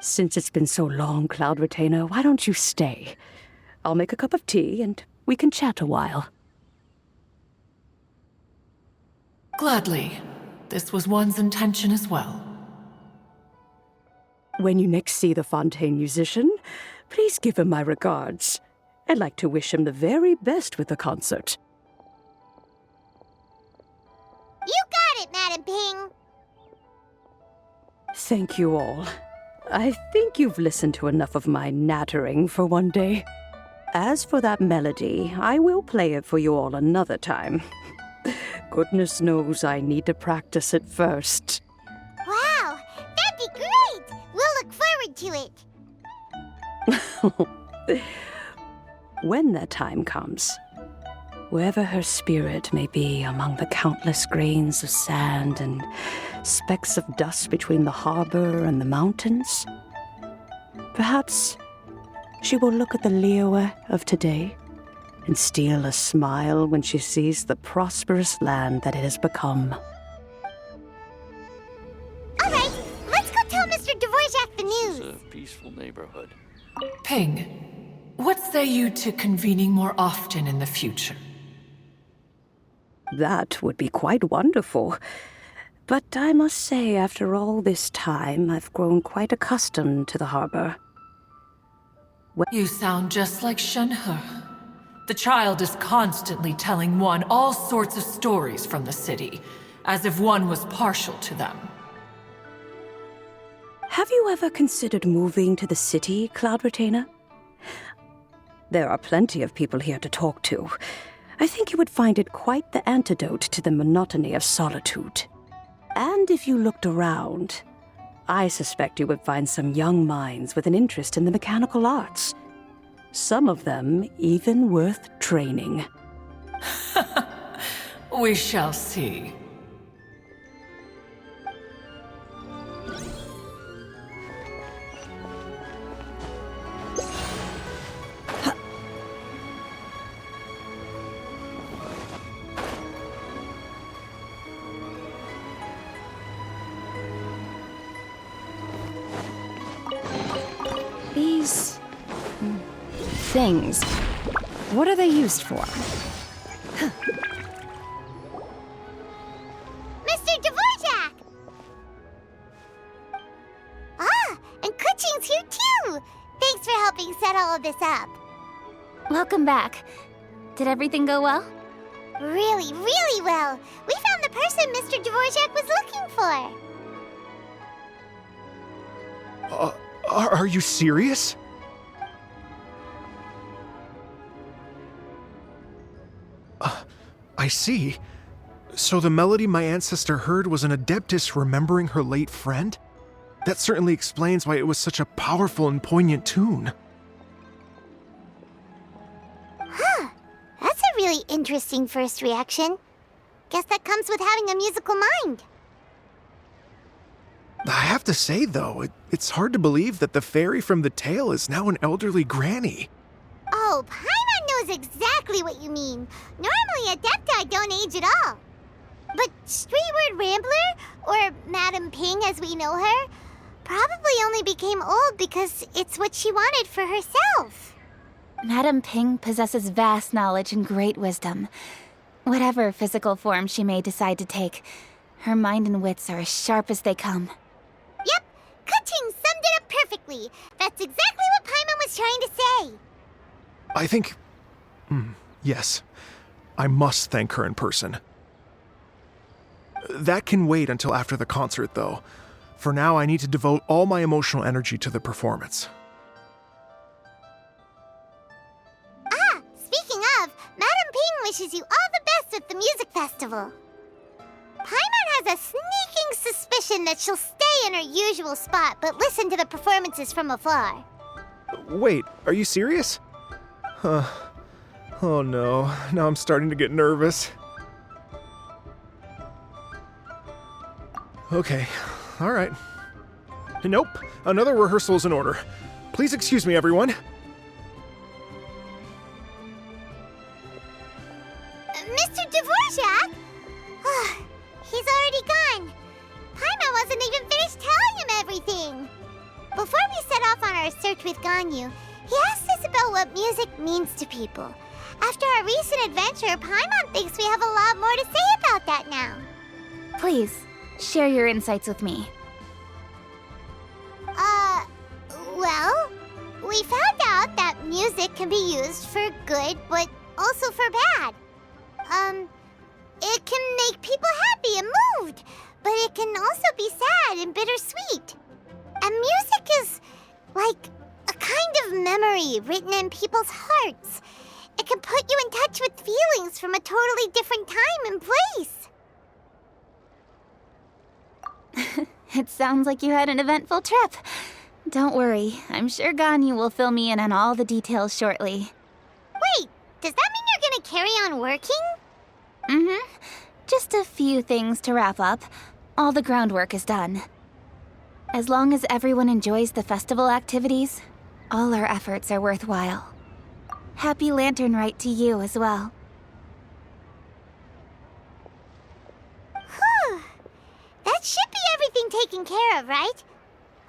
Since it's been so long, Cloud Retainer, why don't you stay? I'll make a cup of tea and we can chat a while. Gladly. This was one's intention as well. When you next see the Fontaine musician, please give him my regards. I'd like to wish him the very best with the concert. You got it, Madam Ping. Thank you all. I think you've listened to enough of my nattering for one day. As for that melody, I will play it for you all another time. Goodness knows I need to practice it first. Wow, that'd be great. We'll look forward to it. When that time comes, wherever her spirit may be among the countless grains of sand and specks of dust between the harbor and the mountains, perhaps she will look at the Liyue of today and steal a smile when she sees the prosperous land that it has become. peaceful neighborhood. Ping, what say you to convening more often in the future? That would be quite wonderful. But I must say, after all this time, I've grown quite accustomed to the harbor. You sound just like Shenhe. The child is constantly telling one all sorts of stories from the city, as if one was partial to them. Have you ever considered moving to the city, Cloud Retainer? There are plenty of people here to talk to. I think you would find it quite the antidote to the monotony of solitude. And if you looked around, I suspect you would find some young minds with an interest in the mechanical arts. Some of them even worth training. We shall see. These things, what are they used for? Mr. Dvorak! Ah, and Kuchin's here too! Thanks for helping set all of this up. Welcome back. Did everything go well? Really, really well. We found the person Mr. Dvorak was looking for. Are you serious? I see. So the melody my ancestor heard was an adeptus remembering her late friend? That certainly explains why it was such a powerful and poignant tune. Huh. That's a really interesting first reaction. Guess that comes with having a musical mind. I have to say, though, it's hard to believe that the fairy from the tale is now an elderly granny. Oh, Paimon knows exactly what you mean. Normally, Adepti don't age at all. But Streetward Rambler, or Madame Ping as we know her, probably only became old because it's what she wanted for herself. Madame Ping possesses vast knowledge and great wisdom. Whatever physical form she may decide to take, her mind and wits are as sharp as they come. Yep, Kuching summed it up perfectly. That's exactly what Paimon was trying to say. I think... yes. I must thank her in person. That can wait until after the concert, though. For now, I need to devote all my emotional energy to the performance. Ah, speaking of, Madame Ping wishes you all the best with the music festival. Paimon has a sneaking suspicion that she'll stay in her usual spot, but listen to the performances from afar. Wait, are you serious? Oh no, now I'm starting to get nervous. Okay, alright. Nope, another rehearsal is in order. Please excuse me, everyone. Mr. Dvorak? He's already gone. Paimon wasn't even finished telling him everything. Before we set off on our search with Ganyu, he asked us about what music means to people. After our recent adventure, Paimon thinks we have a lot more to say about that now. Please, share your insights with me. Well, we found out that music can be used for good, but also for bad. It can make people happy and moved, but it can also be sad and bittersweet. And music is like a kind of memory written in people's hearts. It can put you in touch with feelings from a totally different time and place. It sounds like you had an eventful trip. Don't worry, I'm sure Ganyu will fill me in on all the details shortly. Wait, does that mean you're gonna carry on working? Mm-hmm. Just a few things to wrap up. All the groundwork is done. As long as everyone enjoys the festival activities, all our efforts are worthwhile. Happy Lantern Rite to you as well. Whew. That should be everything taken care of, right?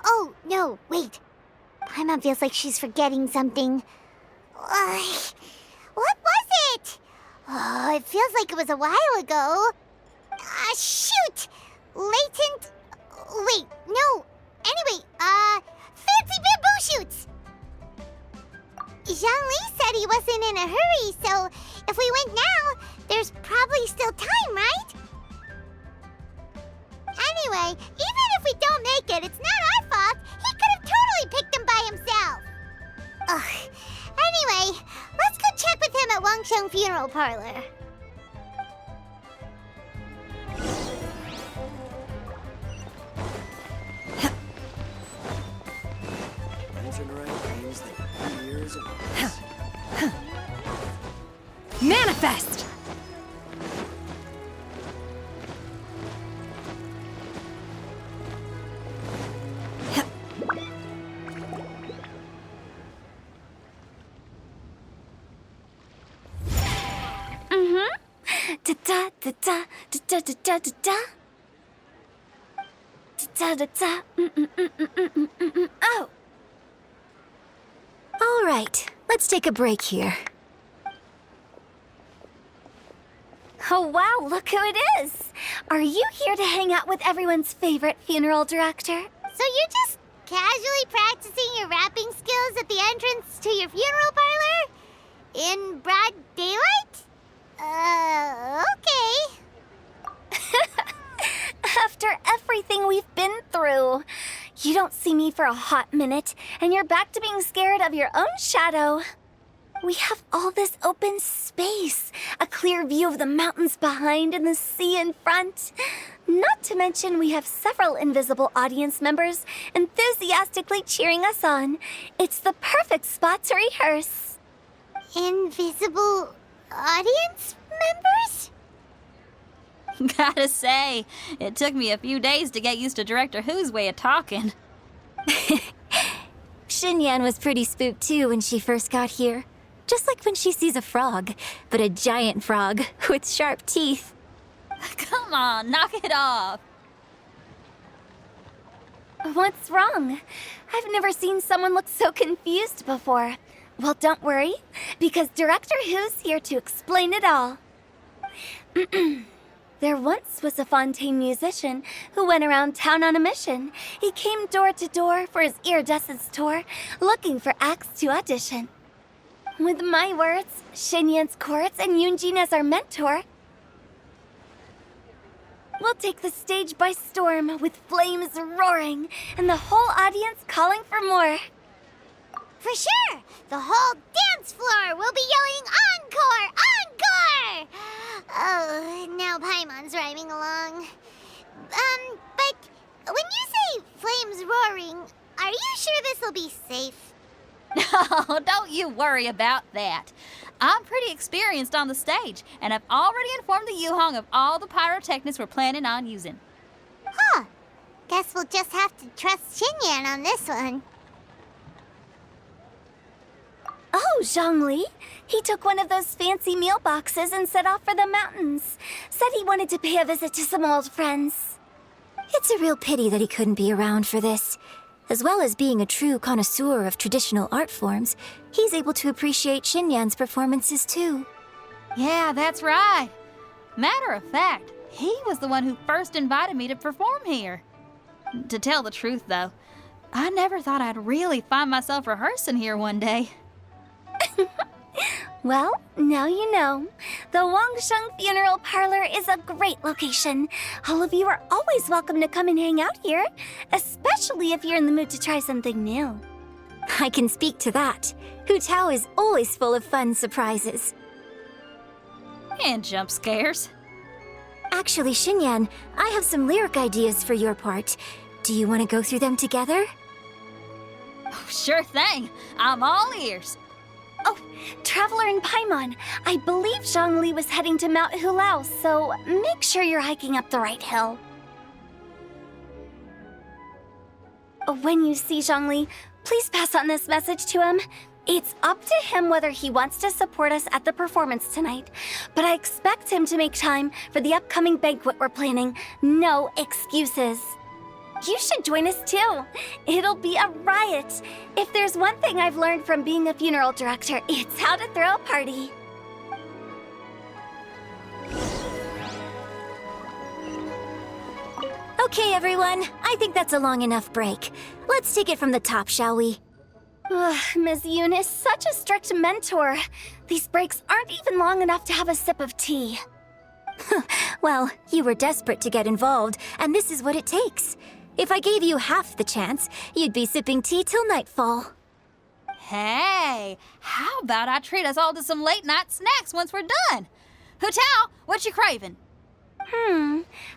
Oh, no, wait. Paimon feels like she's forgetting something. What was it? Oh, it feels like it was a while ago. Shoot! Latent... Wait, no. Anyway, fancy bamboo shoots! Zhongli said he wasn't in a hurry, so if we went now, there's probably still time, right? Anyway, even if we don't make it, it's not our fault. He could have totally picked them by himself. Ugh. Anyway, let's go check with him at Wangsheng Funeral Parlor. Manifest! Da da da da da da da da da da da. Oh. All right, let's take a break here. Oh wow, look who it is! Are you here to hang out with everyone's favorite funeral director? So you're just casually practicing your rapping skills at the entrance to your funeral parlor? In broad daylight? Okay. After everything we've been through, you don't see me for a hot minute, and you're back to being scared of your own shadow. We have all this open space, a clear view of the mountains behind and the sea in front. Not to mention we have several invisible audience members enthusiastically cheering us on. It's the perfect spot to rehearse. Invisible audience members? Gotta say, it took me a few days to get used to Director Hu's way of talking. Xinyan was pretty spooked too when she first got here. Just like when she sees a frog, but a giant frog with sharp teeth. Come on, knock it off. What's wrong? I've never seen someone look so confused before. Well, don't worry, because Director Hu's here to explain it all. There once was a Fontaine musician who went around town on a mission. He came door to door for his iridescence tour, looking for acts to audition. With my words, Xinyan's chords, and Yunjin as our mentor, we'll take the stage by storm with flames roaring and the whole audience calling for more. For sure! The whole dance floor will be yelling encore! Encore! Oh, now Paimon's rhyming along. But when you say flames roaring, are you sure this will be safe? No, don't you worry about that. I'm pretty experienced on the stage, and I've already informed the Yuhong of all the pyrotechnics we're planning on using. Huh. Guess we'll just have to trust Xinyan on this one. Oh, Zhongli. He took one of those fancy meal boxes and set off for the mountains. Said he wanted to pay a visit to some old friends. It's a real pity that he couldn't be around for this. As well as being a true connoisseur of traditional art forms, he's able to appreciate Xinyan's performances too. Yeah, that's right. Matter of fact, he was the one who first invited me to perform here. To tell the truth, though, I never thought I'd really find myself rehearsing here one day. Well, now you know. The Wangsheng Funeral Parlor is a great location. All of you are always welcome to come and hang out here, especially if you're in the mood to try something new. I can speak to that. Hu Tao is always full of fun surprises. And jump scares. Actually, Xinyan, I have some lyric ideas for your part. Do you want to go through them together? Oh, sure thing. I'm all ears. Oh, Traveler and Paimon, I believe Zhongli was heading to Mount Hulao, so make sure you're hiking up the right hill. When you see Zhongli, please pass on this message to him. It's up to him whether he wants to support us at the performance tonight, but I expect him to make time for the upcoming banquet we're planning. No excuses. You should join us too. It'll be a riot. If there's one thing I've learned from being a funeral director, it's how to throw a party. Okay, everyone. I think that's a long enough break. Let's take it from the top, shall we? Ms. Eunice, such a strict mentor. These breaks aren't even long enough to have a sip of tea. Well, you were desperate to get involved, and this is what it takes. If I gave you half the chance, you'd be sipping tea till nightfall. Hey, how about I treat us all to some late-night snacks once we're done? Hu Tao, what you craving?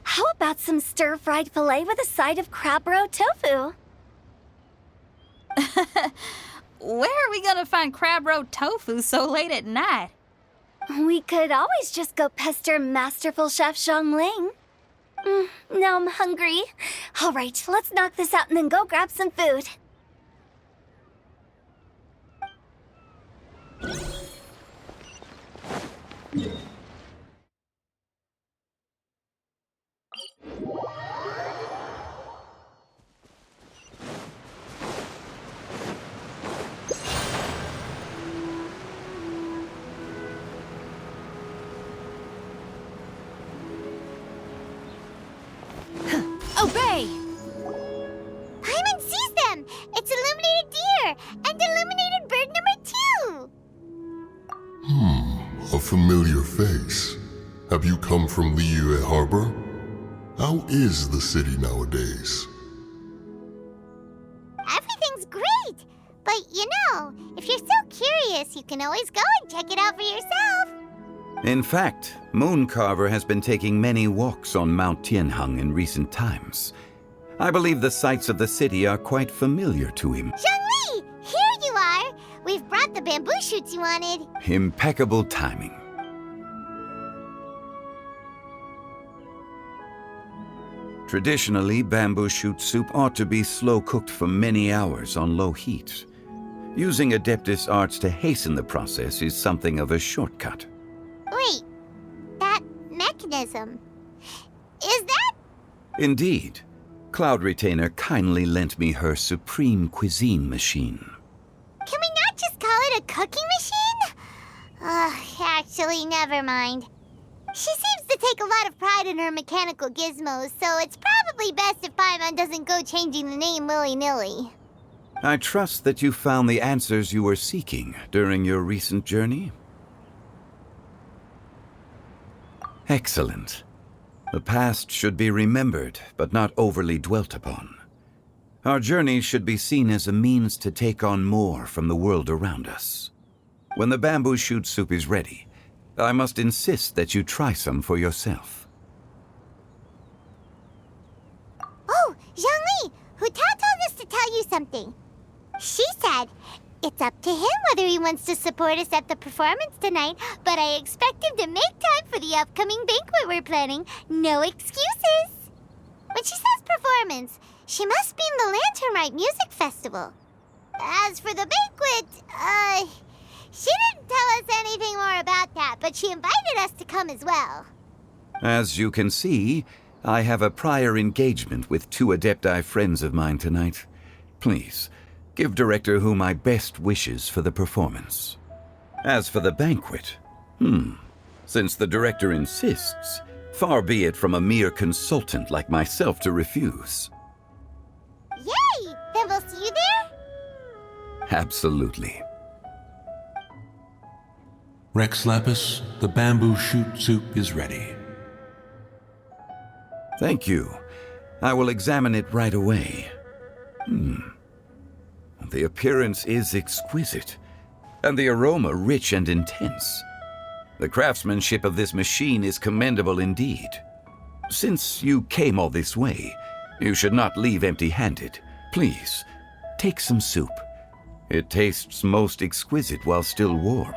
How about some stir-fried filet with a side of crab roe tofu? Where are we gonna find crab roe tofu so late at night? We could always just go pester masterful chef Zhongling. Now I'm hungry. All right, let's knock this out and then go grab some food. Obey! Paimon sees them! It's illuminated deer! And illuminated bird number 2! A familiar face. Have you come from Liyue Harbor? How is the city nowadays? Everything's great! But if you're so curious, you can always go and check it out for yourself. In fact, Mooncarver has been taking many walks on Mount Tianheng in recent times. I believe the sights of the city are quite familiar to him. Zhongli! Here you are! We've brought the bamboo shoots you wanted. Impeccable timing. Traditionally, bamboo shoot soup ought to be slow-cooked for many hours on low heat. Using Adeptus arts to hasten the process is something of a shortcut. Wait, that mechanism, is that? Indeed. Cloud Retainer kindly lent me her supreme cuisine machine. Can we not just call it a cooking machine? Actually, never mind. She seems to take a lot of pride in her mechanical gizmos, so it's probably best if Paimon doesn't go changing the name willy-nilly. I trust that you found the answers you were seeking during your recent journey. Excellent. The past should be remembered, but not overly dwelt upon. Our journey should be seen as a means to take on more from the world around us. When the bamboo shoot soup is ready, I must insist that you try some for yourself. Oh, Zhongli! Hu Tao told us to tell you something. She said, it's up to him whether he wants to support us at the performance tonight, but I expect him to make time for the upcoming banquet we're planning. No excuses. When she says performance, she must mean the Lantern Rite Music Festival. As for the banquet, she didn't tell us anything more about that, but she invited us to come as well. As you can see, I have a prior engagement with 2 Adepti friends of mine tonight. Please, give Director Hu my best wishes for the performance. As for the banquet, since the Director insists, far be it from a mere consultant like myself to refuse. Yay! Then we'll see you there? Absolutely. Rex Lapis, the bamboo shoot soup is ready. Thank you. I will examine it right away. The appearance is exquisite, and the aroma rich and intense. The craftsmanship of this machine is commendable indeed. Since you came all this way, you should not leave empty-handed. Please, take some soup. It tastes most exquisite while still warm.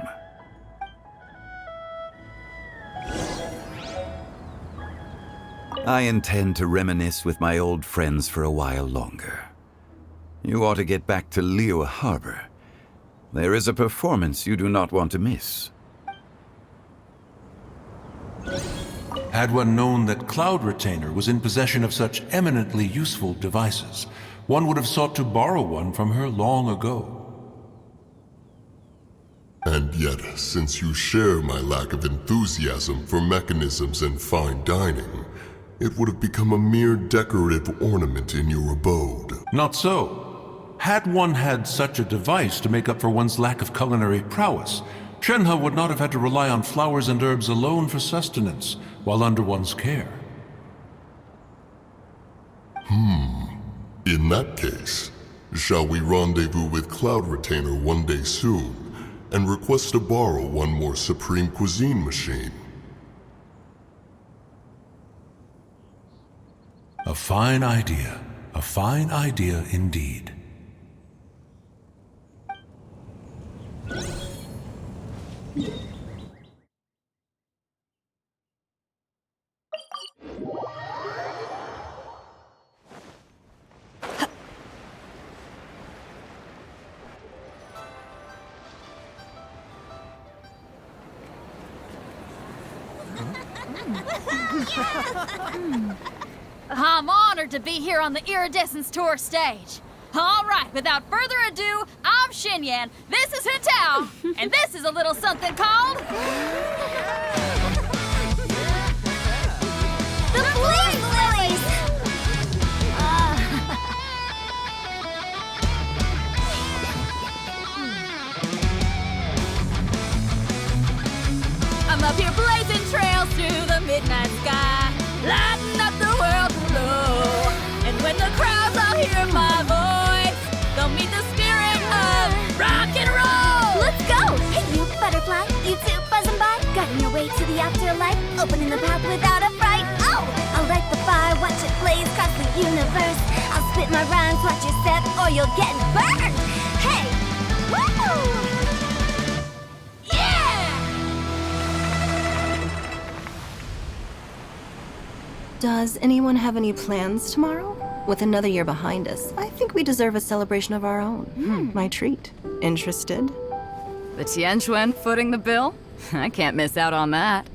I intend to reminisce with my old friends for a while longer. You ought to get back to Liyue Harbor. There is a performance you do not want to miss. Had one known that Cloud Retainer was in possession of such eminently useful devices, one would have sought to borrow one from her long ago. And yet, since you share my lack of enthusiasm for mechanisms and fine dining, it would have become a mere decorative ornament in your abode. Not so. Had one had such a device to make up for one's lack of culinary prowess, Shenhe would not have had to rely on flowers and herbs alone for sustenance while under one's care. In that case, shall we rendezvous with Cloud Retainer one day soon, and request to borrow one more Supreme Cuisine machine? A fine idea. A fine idea indeed. I'm honored to be here on the Iridescence Tour stage. All right, without further ado, I'm Xinyan, this is Hu Tao, and this is a little something called... The Blaze Lilies! I'm up here blazing trails through the midnight sky, lighting up the world below. And when the crowds all hear my voice, they'll meet the spirit of rock and roll. Let's go! Hey, you butterfly, you too buzzing by, guiding your way to the afterlife, opening the path without a fright. Oh, I'll light the fire, watch it blaze across the universe. I'll spit my rhymes, watch your step, or you'll get burned. Hey, woo! Does anyone have any plans tomorrow? With another year behind us, I think we deserve a celebration of our own. My treat. Interested? The Tianquan footing the bill? I can't miss out on that.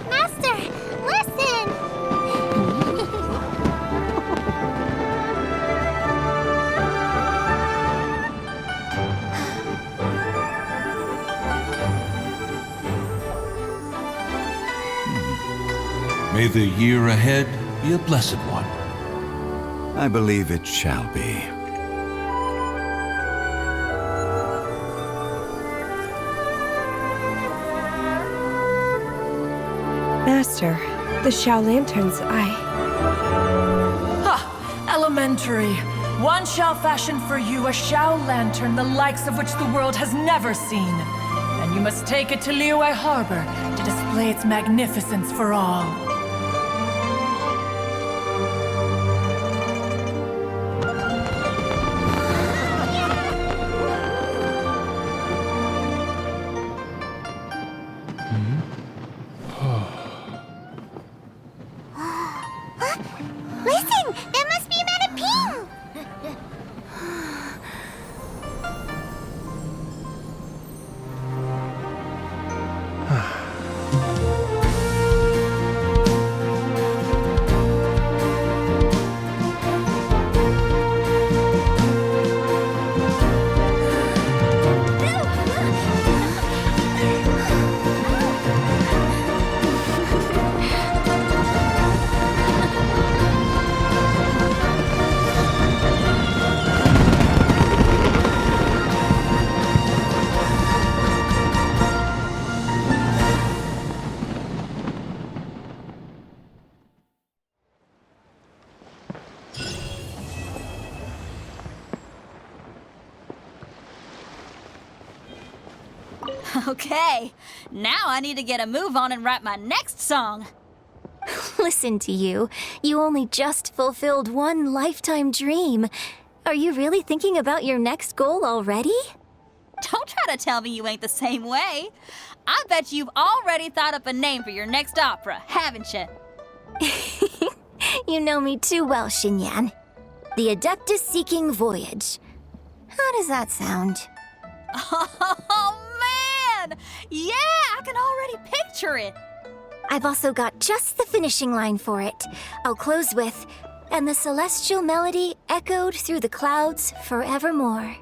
Master, listen! May the year ahead be a blessed one. I believe it shall be. Master, the Xiao Lanterns, Elementary. One shall fashion for you a Xiao Lantern the likes of which the world has never seen. And you must take it to Liyue Harbor to display its magnificence for all. Listen! That must be Madame Ping! Okay, now I need to get a move on and write my next song. Listen to you. You only just fulfilled one lifetime dream. Are you really thinking about your next goal already? Don't try to tell me you ain't the same way. I bet you've already thought up a name for your next opera, haven't you? You know me too well, Xinyan. The Adeptus-Seeking Voyage. How does that sound? Oh, man! Yeah, I can already picture it. I've also got just the finishing line for it. I'll close with, "And the celestial melody echoed through the clouds forevermore."